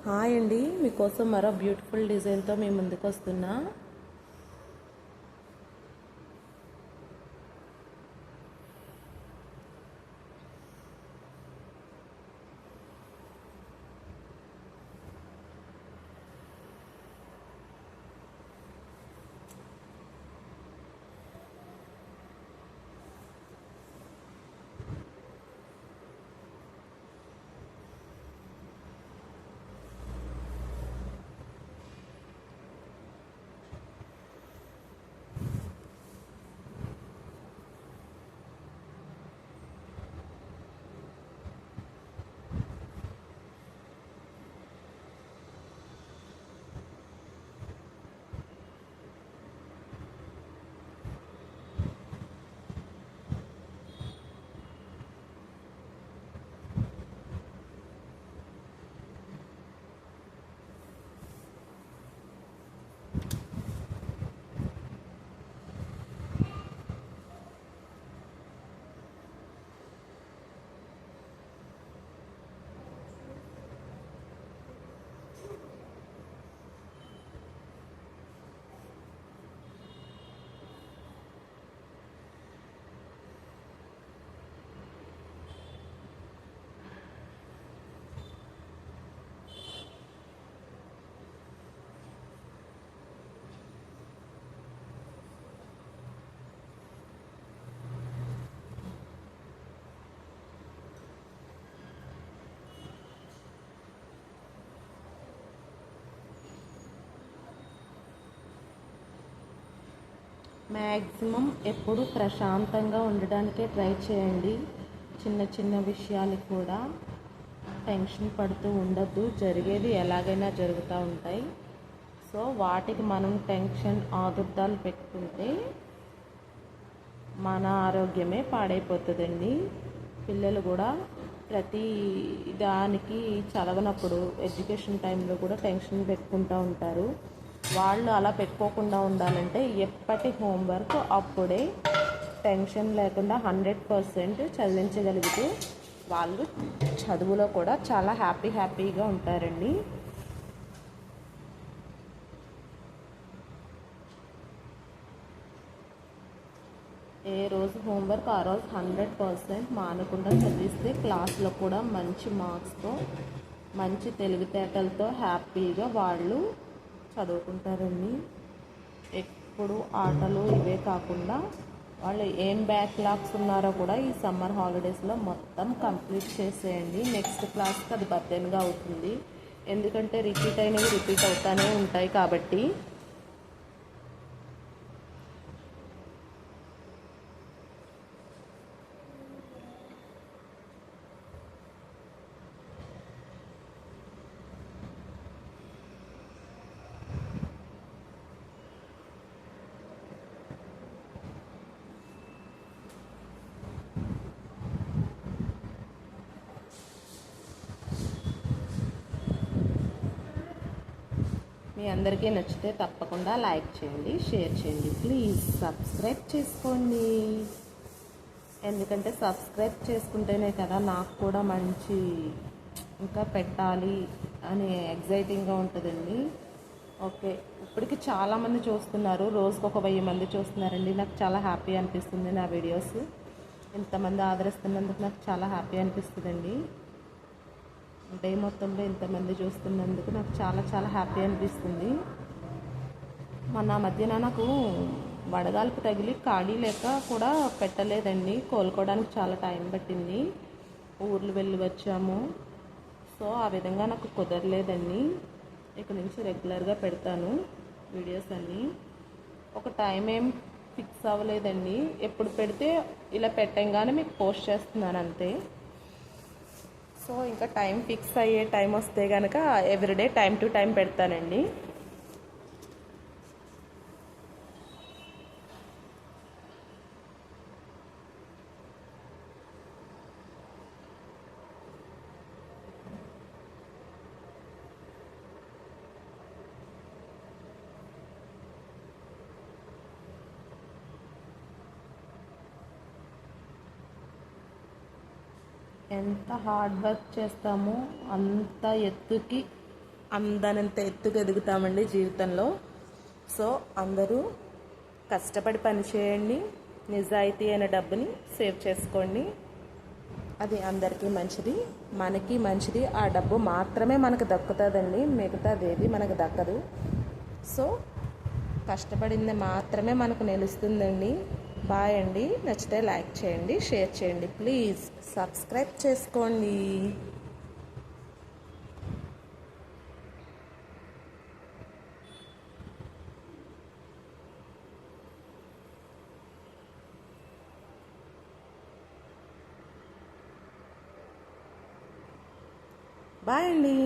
Hi అండి, మీకోసం మరో బ్యూటిఫుల్ డిజైన్తో మీ ముందుకు వస్తున్నా. మ్యాక్సిమం ఎప్పుడు ప్రశాంతంగా ఉండడానికే ట్రై చేయండి. చిన్న చిన్న విషయాలు కూడా టెన్షన్ పడుతూ ఉండద్దు. జరిగేది ఎలాగైనా జరుగుతూ ఉంటాయి. సో వాటికి మనం టెన్షన్ ఆదుర్దాలు పెట్టుకుంటే మన ఆరోగ్యమే పాడైపోతుందండి. పిల్లలు కూడా ప్రతి దానికి చదవనప్పుడు ఎడ్యుకేషన్ టైంలో కూడా టెన్షన్ పెట్టుకుంటూ ఉంటారు. వాళ్ళు అలా పెట్టుకోకుండా ఉండాలంటే ఎప్పటి హోంవర్క్ అప్పుడే టెన్షన్ లేకుండా 100% చదివించగలిగితే వాళ్ళు చదువులో కూడా చాలా హ్యాపీగా ఉంటారండి. ఏ రోజు హోంవర్క్ ఆ రోజు 100% మానకుండా చదివిస్తే క్లాస్లో కూడా మంచి మార్క్స్తో మంచి తెలివితేటలతో హ్యాపీగా వాళ్ళు చదువుకుంటారండి. ఎప్పుడు ఆటలు ఇవే కాకుండా వాళ్ళు ఏం బ్యాక్లాగ్స్ ఉన్నారో కూడా ఈ సమ్మర్ హాలిడేస్లో మొత్తం కంప్లీట్ చేసేయండి. నెక్స్ట్ క్లాస్కి అది బర్డెన్గా అవుతుంది. ఎందుకంటే రిపీట్ అవుతూనే ఉంటాయి కాబట్టి. మీ అందరికీ నచ్చితే తప్పకుండా లైక్ చేయండి, షేర్ చేయండి. ప్లీజ్ సబ్స్క్రైబ్ చేసుకోండి. ఎందుకంటే సబ్స్క్రైబ్ చేసుకుంటేనే కదా నాకు కూడా మంచి ఇంకా పెట్టాలి అని ఎగ్జైటింగ్గా ఉంటుందండి. ఓకే, ఇప్పటికి చాలామంది చూస్తున్నారు. రోజుకు ఒక 1000 మంది చూస్తున్నారండి. నాకు చాలా హ్యాపీ అనిపిస్తుంది. నా వీడియోస్ ఇంతమంది ఆదరిస్తున్నందుకు నాకు చాలా హ్యాపీ అనిపిస్తుందండి. డే మొత్తంలో ఇంతమంది చూస్తున్నందుకు నాకు చాలా హ్యాపీ అనిపిస్తుంది. మొన్న మధ్యన నాకు వడగాల్పు తగిలి ఖాళీ లేక కూడా పెట్టలేదండి. కోలుకోవడానికి చాలా టైం పట్టింది. ఊర్లు వెళ్ళి వచ్చాము. సో ఆ విధంగా నాకు కుదరలేదండి. ఇక నుంచి రెగ్యులర్గా పెడతాను వీడియోస్ అన్నీ. ఒక టైం ఏం ఫిక్స్ అవ్వలేదండి. ఎప్పుడు పెడితే ఇలా పెట్టంగానే మీకు పోస్ట్ చేస్తున్నాను అంతే. సో ఇంకా టైం ఫిక్స్ అయ్యే టైం వస్తే కనుక ఎవ్రీడే టైం టు టైం పెడతానండి. ఎంత హార్డ్ వర్క్ చేస్తామో అంత ఎత్తుకి అందనంత ఎత్తుకు ఎదుగుతామండి జీవితంలో. సో అందరూ కష్టపడి పని చేయండి, నిజాయితీ అయిన డబ్బుని సేవ్ చేసుకోండి. అది అందరికీ మంచిది, మనకి మంచిది. ఆ డబ్బు మాత్రమే మనకు దక్కుతుందండి, మిగతాదేది మనకు దక్కదు. సో కష్టపడింది మాత్రమే మనకు నిలుస్తుందండి. బాయ్ అండి. నచ్చితే లైక్ చేయండి, షేర్ చేయండి, ప్లీజ్ సబ్స్క్రైబ్ చేసుకోండి. బాయ్ అండి.